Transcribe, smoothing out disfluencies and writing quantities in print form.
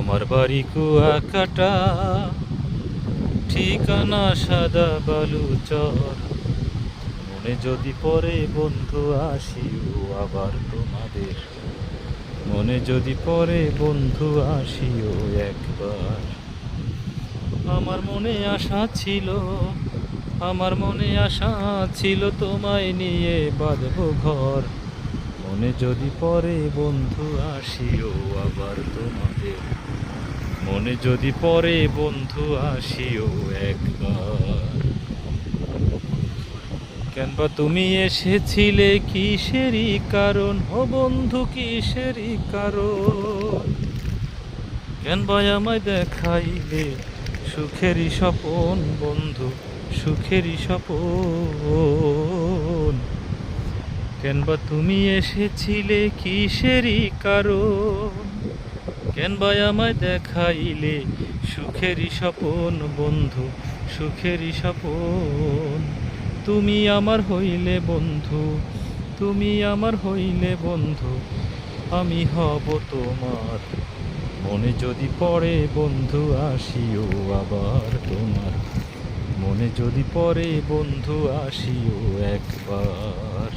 আমার বাড়ি কুয়াকাটা, ঠিকানা সাদা বালুচর। মনে যদি পড়ে বন্ধু আসিও আবার তোমাদের, মনে যদি পড়ে বন্ধু আসিও একবার। আমার মনে আশা ছিল, আমার মনে আশা ছিল তোমায় নিয়ে বাঁধবো ঘর। মনে যদি পড়ে বন্ধু আসিও আবার তোমাদের, মনে যদি পড়ে বন্ধু আসিও একবার। কেনবা তুমি এসেছিলে কিসেরই কারণ, ও বন্ধু কিসেরই কারণ? কেনবা আমায় দেখাইলে সুখেরই স্বপন বন্ধু, সুখেরই স্বপন। কেনবা তুমি এসেছিলে কিসেরই কারণ, কেনবা আমায় দেখাইলে সুখেরই স্বপন বন্ধু, সুখেরই স্বপন। তুমি আমার হইলে বন্ধু, তুমি আমার হইলে বন্ধু, আমি হব তোমার। মনে যদি পড়ে বন্ধু আসিও আবার তোমার, মনে যদি পড়ে বন্ধু আসিও একবার।